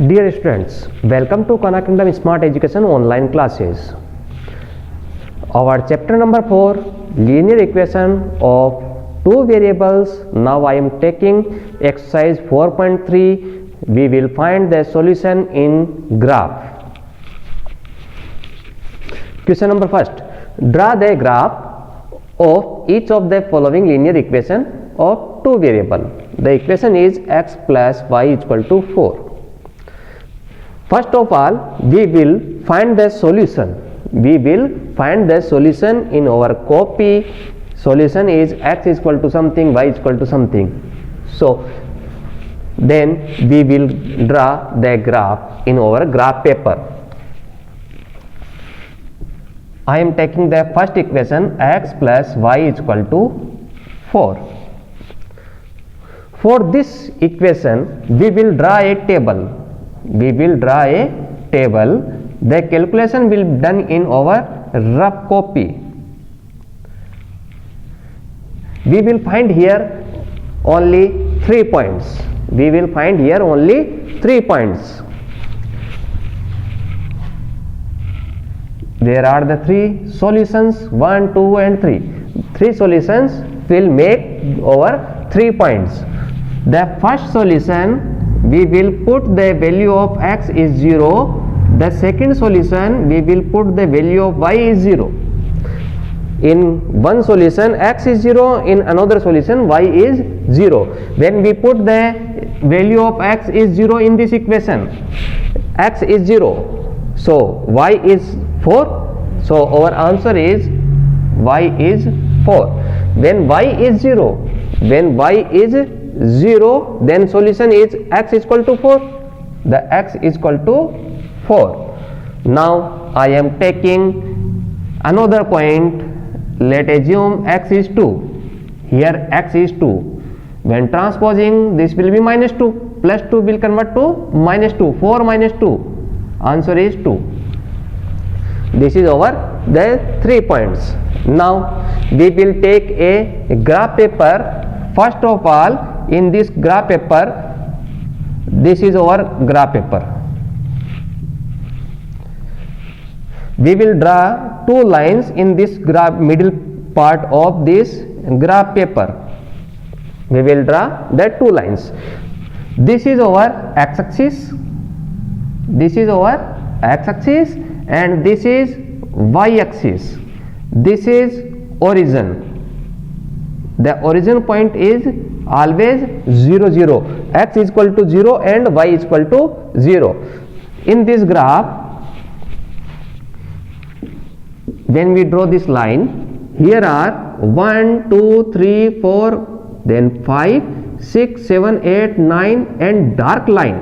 Dear students, welcome to Khan Academy Smart Education online classes. Our chapter number 4, linear equation of two variables. Now I am taking exercise 4.3. We will find the solution in graph. Question number first. Draw the graph of each of the following linear equation of two variable. The equation is x plus y equal to 4. First of all, we will find the solution. We will find the solution in our copy. Solution is x is equal to something, y is equal to something. So then we will draw the graph in our graph paper. I am taking the first equation, x plus y is equal to 4. For this equation, we will draw a table. We will draw a table. The calculation will be done in our rough copy. We will find here only 3 points. We will find here only 3 points. There are the 3 solutions, 1, 2 and 3. 3 solutions will make our 3 points. The first solution, we will put the value of x is 0. The second solution, we will put the value of y is 0. In one solution x is 0, in another solution y is 0. When we put the value of x is 0 in this equation, x is 0, so y is 4. So our answer is y is 4. When y is 0, then solution is x is equal to 4. The x is equal to 4. Now I am taking another point. Let assume x is 2. Here x is 2. When transposing, this will be minus 2. Plus 2 will convert to minus 2. 4 minus 2. Answer is 2. This is our the 3 points. Now we will take a graph paper. First of all, in this graph paper, this is our graph paper. We will draw 2 lines in this graph, middle part of this graph paper. We will draw the 2 lines. This is our x-axis. This is our x-axis, and this is y-axis. This is origin. The origin point is always 0, 0. X is equal to 0 and y is equal to 0. In this graph, when we draw this line, here are 1, 2, 3, 4, then 5, 6, 7, 8, 9 and dark line.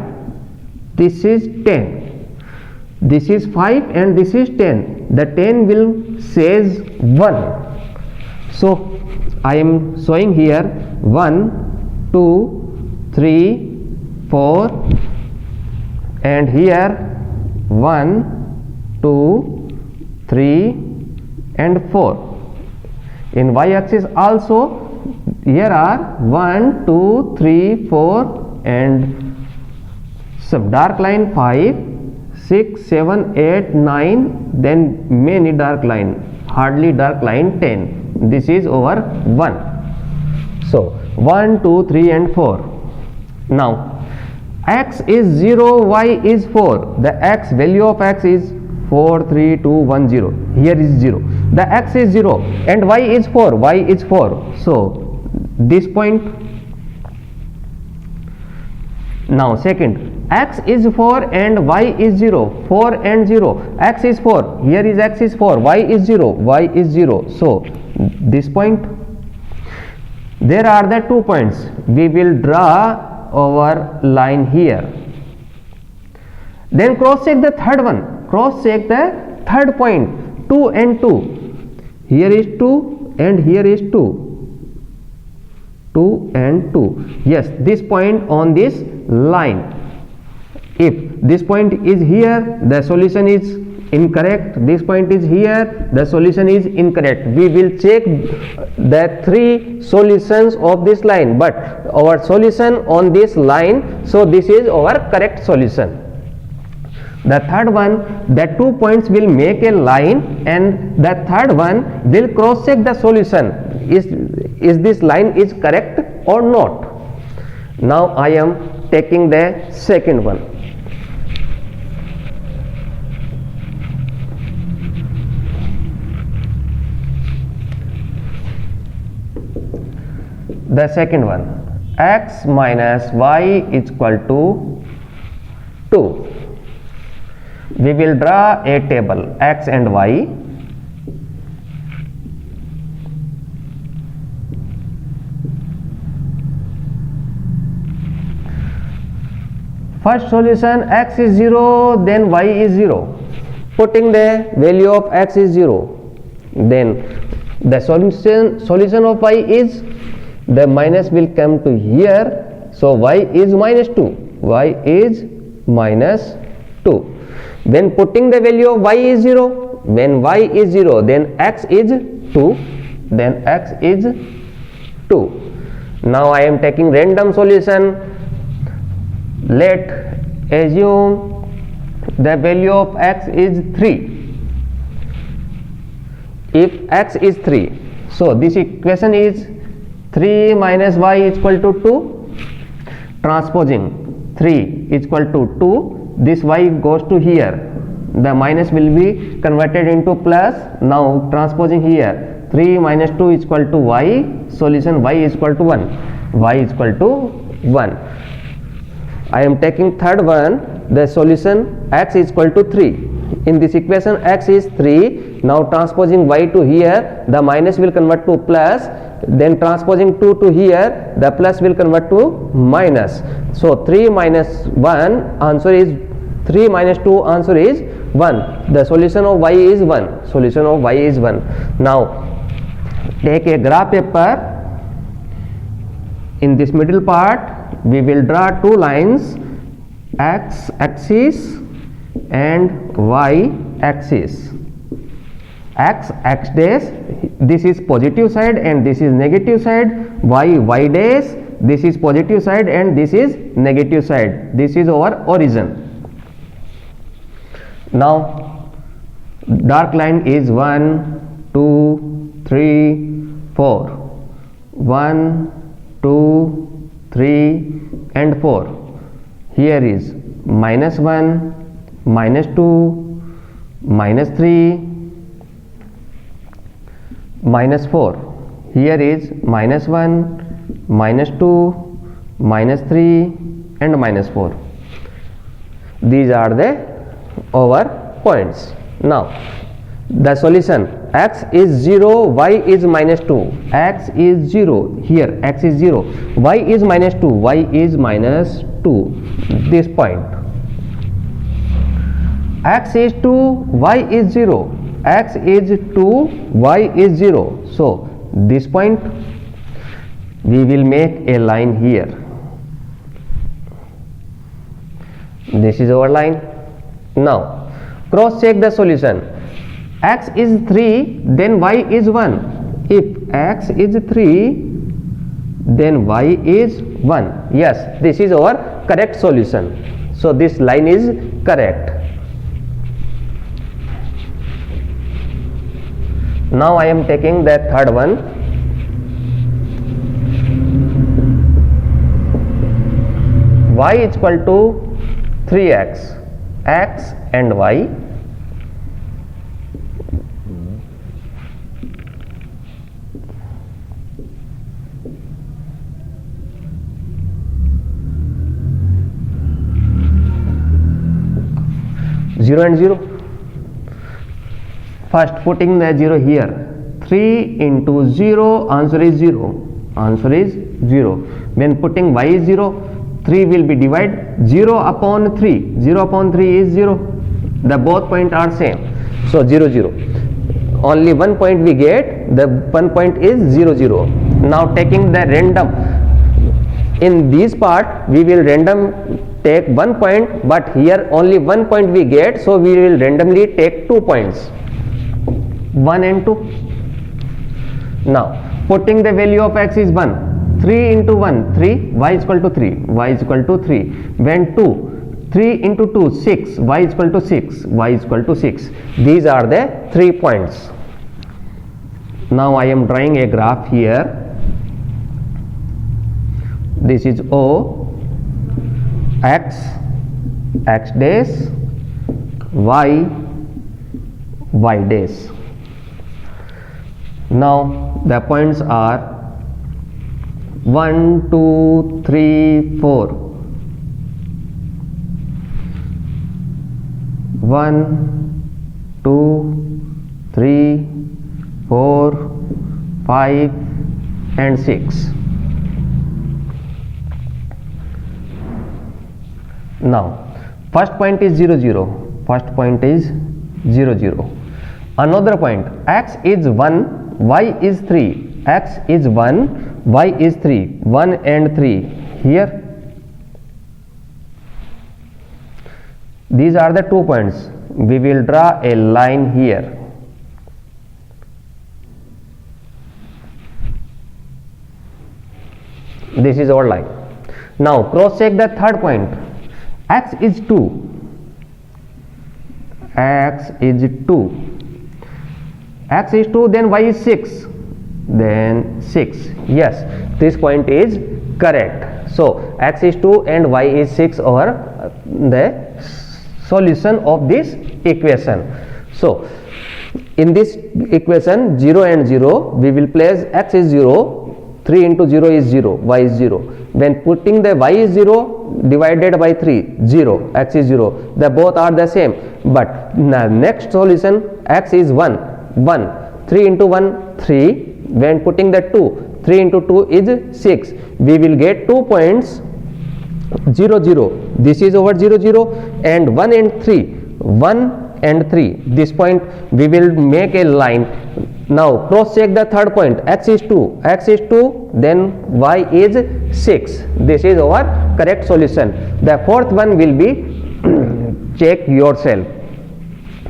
This is 10. This is 5 and this is 10. The 10 will says 1. So I am showing here 1, 2, 3, 4 and here 1, 2, 3 and 4. In y-axis also here are 1, 2, 3, 4 and some dark line 5, 6, 7, 8, 9, then many dark line, hardly dark line 10. This is over 1. So 1, 2, 3 and 4. Now x is 0, y is 4. The x value of x is 4, 3, 2, 1, 0. Here is 0. The x is 0 and y is 4. Y is 4. So this point. Now second, x is 4 and y is 0. 4 and 0. X is 4. Here is x is 4. Y is 0. Y is 0. So this point. There are the 2 points. We will draw our line here. Then cross check the third one. Cross check the third point. 2 and 2. Here is 2 and here is 2. 2 and 2. Yes, this point on this line. If this point is here, the solution is incorrect. This point is here, the solution is incorrect. We will check the 3 solutions of this line, but our solution on this line, so this is our correct solution. The third one, the 2 points will make a line, and the third one will cross check the solution. Is this line is correct or not? Now I am taking the second one. The second one, x minus y is equal to 2. We will draw a table x and y. First solution, x is 0, then y is 0. Putting the value of x is 0, then the solution of y is, the minus will come to here, so y is minus 2. Y is minus 2. When putting the value of y is 0, when y is 0, then x is 2, then x is 2. Now I am taking random solution. Let assume the value of x is 3. If x is 3, so this equation is 3 minus y is equal to 2. Transposing 3 is equal to 2. This y goes to here, the minus will be converted into plus. Now transposing here, 3 minus 2 is equal to y. Solution y is equal to 1. Y is equal to 1. I am taking third one, the solution x is equal to 3. In this equation x is 3. Now transposing y to here, the minus will convert to plus. Then transposing 2 to here, the plus will convert to minus. So 3 minus 1, answer is 3 minus 2, answer is 1. The solution of y is 1. Solution of y is 1. Now take a graph paper. In this middle part, we will draw two lines, x axis and y axis. X dash, this is positive side and this is negative side. Y dash, this is positive side and this is negative side. This is our origin. Now dark line is 1 2 3 4. 1 2 3 and 4. Here is minus 1, minus 2, minus 3, minus 4. Here is minus 1, minus 2, minus 3 and minus 4. These are the our points. Now the solution, x is 0, y is minus 2. X is 0, here x is 0, y is minus 2, y is minus 2. This point, x is 2, y is 0, x is 2, y is 0. So this point we will make a line here. This is our line. Now cross check the solution. X is 3, then y is 1. If x is 3, then y is 1. Yes, this is our correct solution. So this line is correct. Now I am taking the third one. Y is equal to 3x. X and y. Zero and 0. First putting the 0 here. 3 into 0, answer is 0. Answer is 0. When putting y is 0, 3 will be divided 0 upon 3. 0 upon 3 is 0. The both points are same. So 0 0. Only one point we get. The one point is 0 0. Now taking the random. In this part we will random take 1 point, but here only 1 point we get, so we will randomly take 2 points, 1 and 2. Now putting the value of x is 1. 3 into 1, 3, y is equal to 3, y is equal to 3. When 2 3 into 2 6, y is equal to 6, y is equal to 6. These are the 3 points. Now I am drawing a graph here. This is O, x, x dash, y, y dash. Now the points are 1 2 3 4. 1 2 3 4 5 and 6. Now first point is 0 0. First point is 0 0. Another point, x is 1, y is 3. X is 1, y is 3. 1 and 3 here. These are the 2 points. We will draw a line here. This is our line. Now cross check the third point. X is 2. X is 2. X is 2, then y is 6. Then 6. Yes, this point is correct. So x is 2 and y is 6 are the solution of this equation. So in this equation 0 and 0, we will place x is 0, 3 into 0 is 0, y is 0. When putting the y is 0 divided by 3, 0, x is 0, the both are the same. But the next solution, x is 1, 1, 3 into 1, 3. When putting the 2, 3 into 2 is 6. We will get 2 points 0 0. This is over 0 0 and 1 and 3. 1 and 3. This point we will make a line. Now cross check the third point. X is 2. X is 2. Then y is 6. This is our correct solution. The fourth one will be check yourself.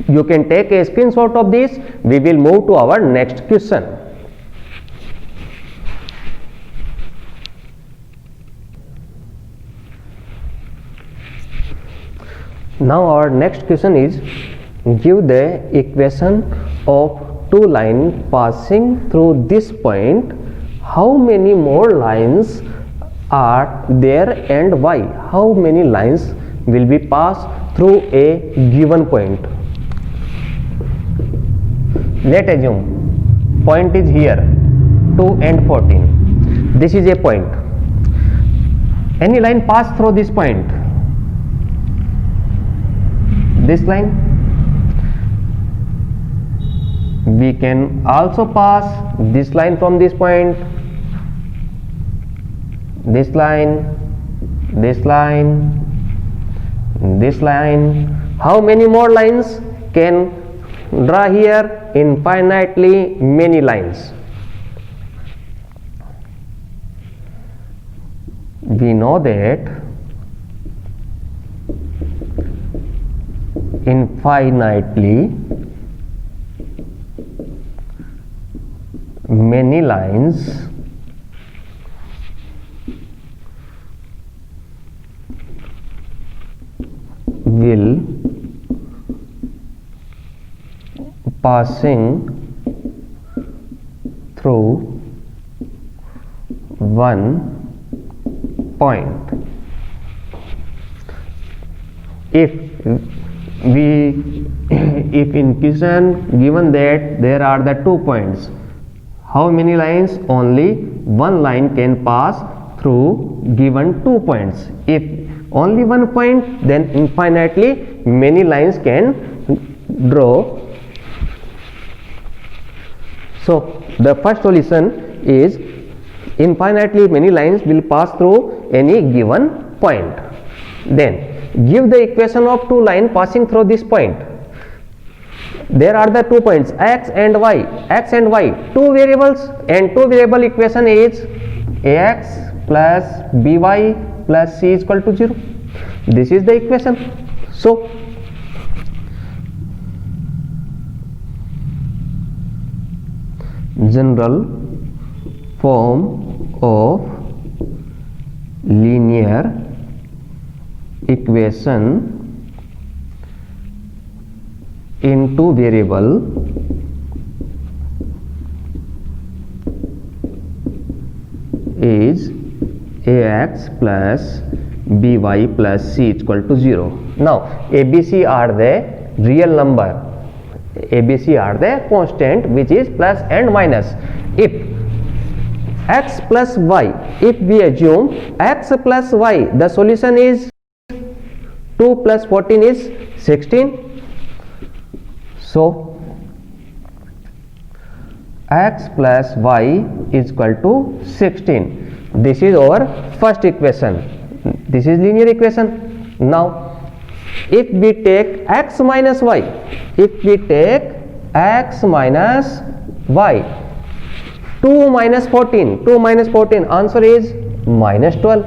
You can take a screenshot of this. We will move to our next question. Now our next question is, give the equation of two lines passing through this point. How many more lines are there and why? How many lines will be passed through a given point? Let's assume point is here 2 and 14. This is a point. Any line pass through this point? This line. We can also pass this line from this point, this line, this line, this line. How many more lines can draw here? Infinitely many lines. We know that infinitely many lines will passing through one point. If in question given that there are the 2 points, how many lines? Only one line can pass through given 2 points. If only one point, then infinitely many lines can draw. So the first solution is infinitely many lines will pass through any given point. Then give the equation of two lines passing through this point. There are the 2 points x and y. X and y, two variables, and two variable equation is ax plus by plus c is equal to 0. This is the equation. So general form of linear equation in two variable is ax plus by plus c equal to 0. Now abc are the real number, abc are the constant which is plus and minus. If x plus y, if we assume x plus y, the solution is 2 plus 14 is 16. So x plus y is equal to 16. This is our first equation. This is linear equation. Now if we take x minus y, if we take x minus y, 2 minus 14, 2 minus 14, answer is minus 12.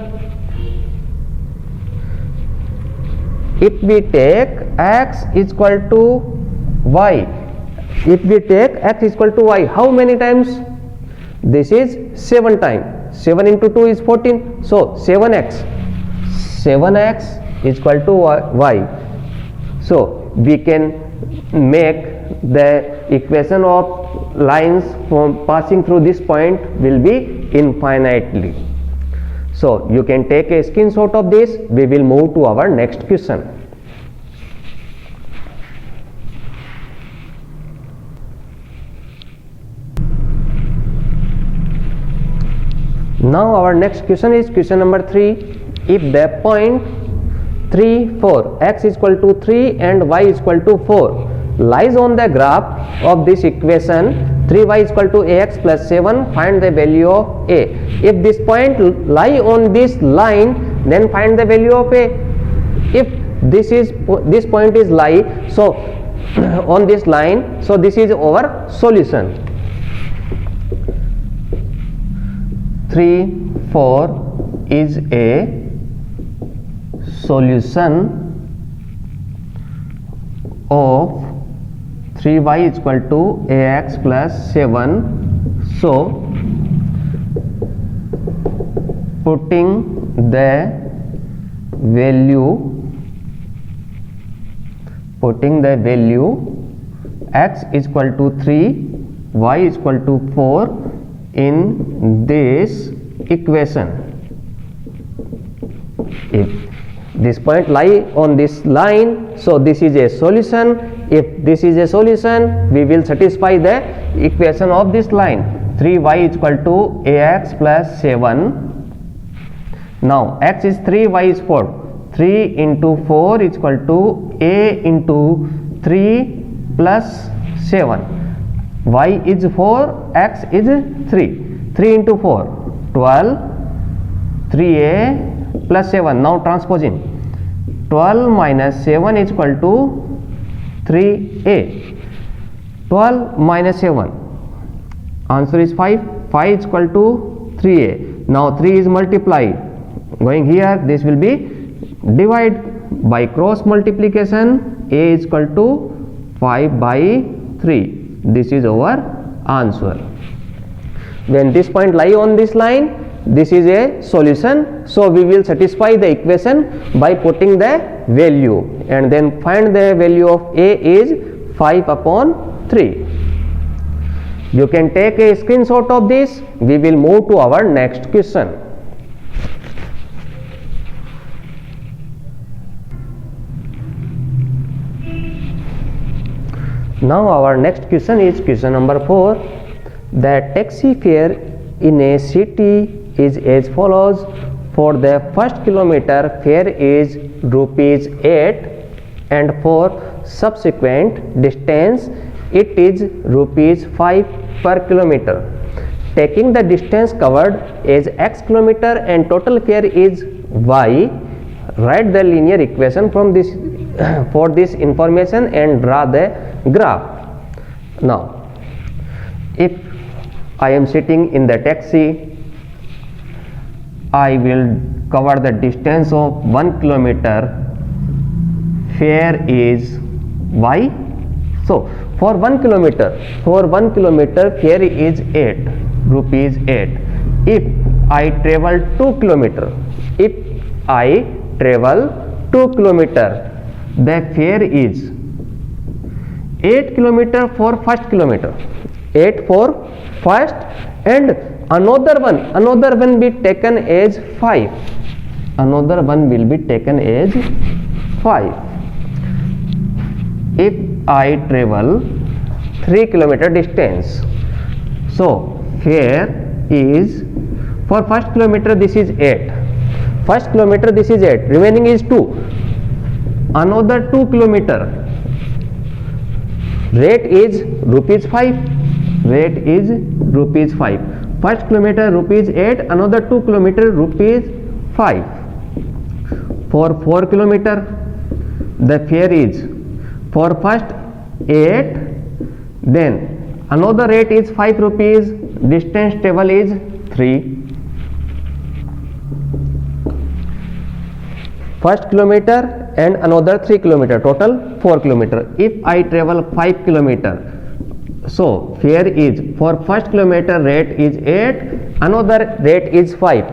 If we take x is equal to y, if we take x is equal to y, how many times? This is 7 times. 7 into 2 is 14. So 7x is equal to y. So we can make the equation of lines from passing through this point will be infinitely. So you can take a screenshot of this. We will move to our next question. Now our next question is question number 3. If the point 3, 4, x is equal to 3 and y is equal to 4 lies on the graph of this equation 3y is equal to ax plus 7, find the value of a. If this point lie on this line, then find the value of a. If this point is lie, so on this line, so this is our solution. 3, 4 is a solution of 3y is equal to ax plus 7. So putting the value x is equal to 3, y is equal to 4 in this equation. If this point lie on this line, so this is a solution. If this is a solution, we will satisfy the equation of this line. 3y is equal to ax plus 7. Now x is 3, y is 4. 3 into 4 is equal to a into 3 plus 7. Y is 4, x is 3. 3 into 4, 12, 3a plus 7. Now transposing. 12 minus 7 is equal to 3a. 12 minus 7. Answer is 5. 5 is equal to 3a. Now 3 is multiplied. Going here, this will be divide by cross multiplication. A is equal to 5 by 3. This is our answer. When this point lie on this line, this is a solution. So we will satisfy the equation by putting the value and then find the value of a is 5 upon 3. You can take a screenshot of this. We will move to our next question. Now our next question is question number 4. The taxi fare in a city is as follows. For the first kilometer, fare is rupees 8 and for subsequent distance it is rupees 5 per kilometer. Taking the distance covered as x kilometer and total fare is y, write the linear equation from this for this information and draw the graph. Now if I am sitting in the taxi, I will cover the distance of 1 kilometer, fare is y. So for 1 kilometer fare is 8 rupees 8. If I travel 2 kilometer, if I travel 2 kilometer, the fare is 8 kilometer for first kilometer, 8 for first, and another one be taken as 5, another one will be taken as 5. If I travel 3 kilometer distance, so fare is, for first kilometer this is 8, first kilometer this is 8, remaining is 2, another 2 kilometer, rate is rupees 5, rate is rupees 5, first kilometer rupees 8, another 2 kilometer rupees 5. For 4 kilometer the fare is, for first 8, then another rate is 5 rupees, distance travel is 3. First kilometer and another 3 kilometer, total 4 kilometer. If I travel 5 kilometer, so fare is, for first kilometer rate is 8, another rate is 5.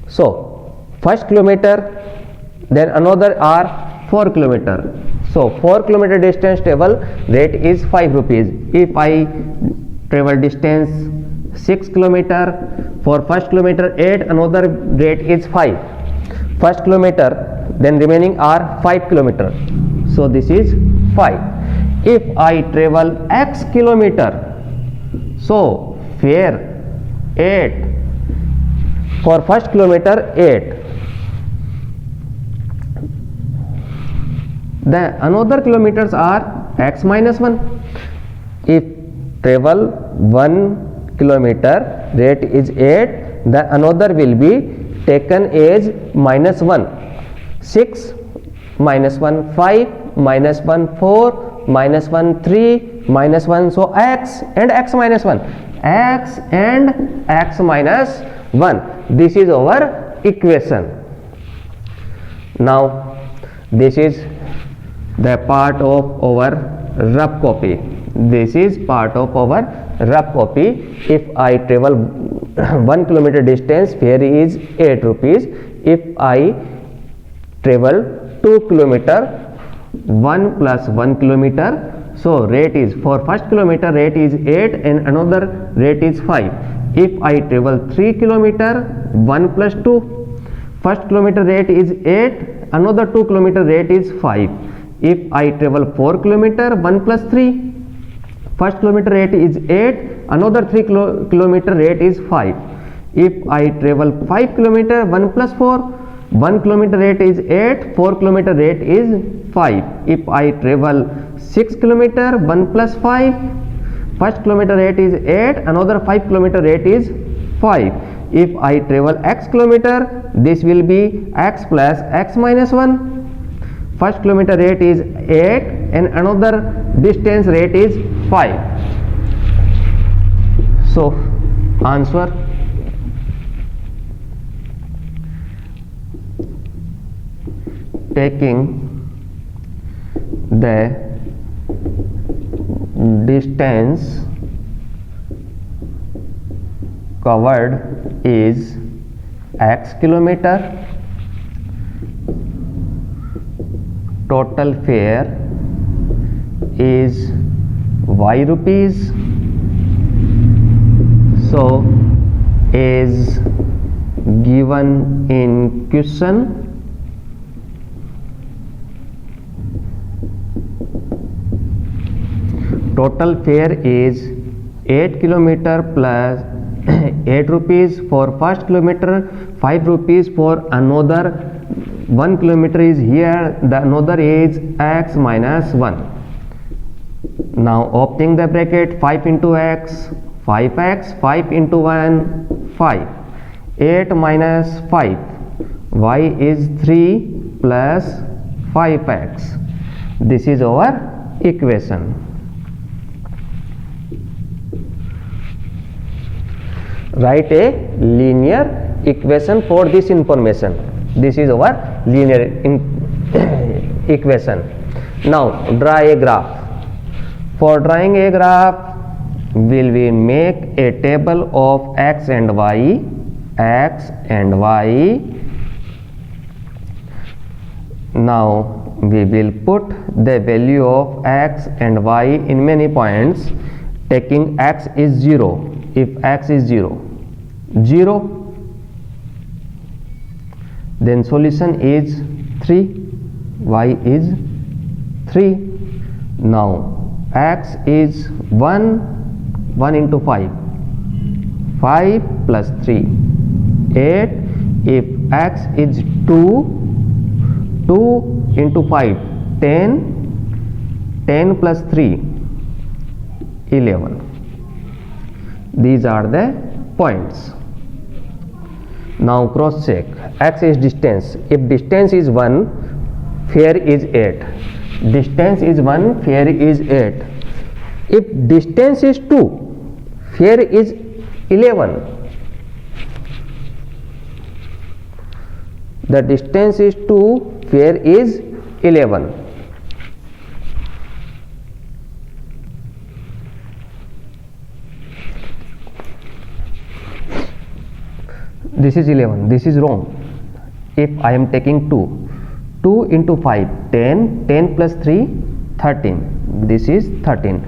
So first kilometer, then another are 4 kilometer. So 4 kilometer distance travel rate is 5 rupees. If I travel distance 6 kilometer, for first kilometer 8, another rate is 5. First kilometer, then remaining are 5 kilometer. So this is 5. If I travel x kilometer, so fare 8, for first kilometer 8, the another kilometers are x minus 1. If travel 1 kilometer, rate is 8, the another will be taken as minus 1, 6, minus 1 5, minus 1 4, minus 1 3, minus 1, so x and x minus 1, x and x minus 1. This is our equation. Now this is the part of our rough copy. This is part of our rough copy. If I travel 1 kilometer distance, fare is 8 rupees. If I travel 2 kilometer, 1 plus 1 kilometer, so rate is, for first kilometer rate is 8 and another rate is 5. If I travel 3 kilometer, 1 plus 2, first kilometer rate is 8, another 2 kilometer rate is 5. If I travel 4 kilometer, 1 plus 3, first kilometer rate is 8, another 3 kilometer rate is 5. If I travel 5 kilometer, 1 plus 4, 1 kilometer rate is 8, 4 kilometer rate is 5. If I travel 6 kilometer, 1 plus 5, first kilometer rate is 8, another 5 kilometer rate is 5. If I travel x kilometer, this will be x plus x minus 1. First kilometer rate is 8 and another distance rate is 5. So answer, taking the distance covered is x kilometer, total fare is y rupees, so is given in question. Total fare is 8 kilometer plus 8 rupees for first kilometer, 5 rupees for another 1 kilometer is here, the another is x minus 1. Now opening the bracket, 5 into x, 5x, 5 into 1, 5, 8 minus 5, y is 3 plus 5x. This is our equation. Write a linear equation for this information. This is our linear equation. Now draw a graph. For drawing a graph, will we make a table of x and y, Now we will put the value of x and y in many points, taking x is 0. If x is 0, then solution is 3, y is 3. Now x is 1 into 5 plus 3 8. If x is 2 into 5 10 plus 3 11. These are the points. Now cross check. X is distance. If distance is 1, here is 8. Distance is 1, here is 8. If distance is 2, here is 11. The distance is 2, here is 11. This is 11, this is wrong. If I am taking 2 into 5 10 plus 3 13. This is 13.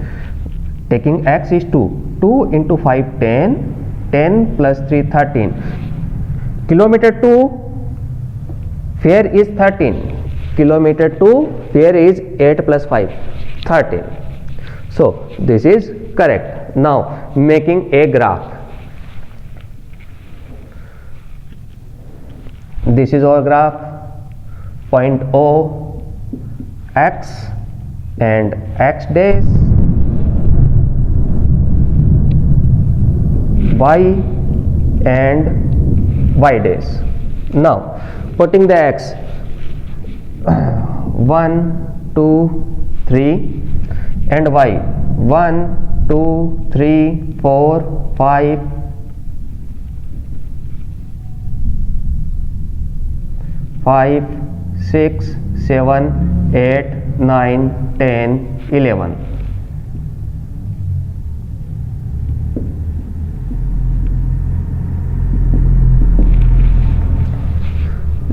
Taking x is 2 into 5 10 plus 3 13. Kilometer 2, here is 13. Kilometer 2, here is 8 plus 5 13. So this is correct. Now making a graph. This is our graph. Point O, x and x dash, y and y dash. Now putting the x 1 2 3 and y 1 2 3 4 5 5 6 7 8 9 10 11.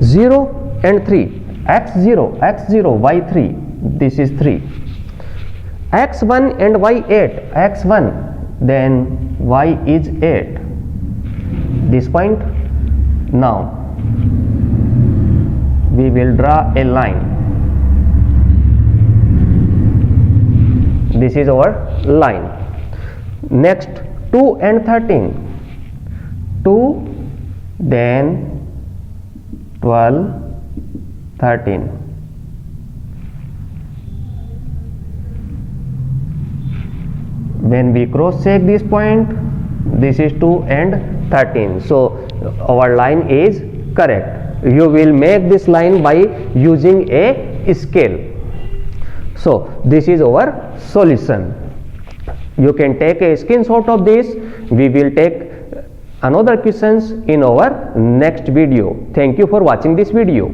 Zero and 3. x0 y3. This is 3. x1 and y8. x1, then y is 8. This point. Now we will draw a line. This is our line. Next 2 and 13. 2, then 12, 13. When we cross check this point, this is 2 and 13. So our line is correct. You will make this line by using a scale. So this is our solution. You can take a screenshot of this. We will take another questions in our next video. Thank you for watching this video.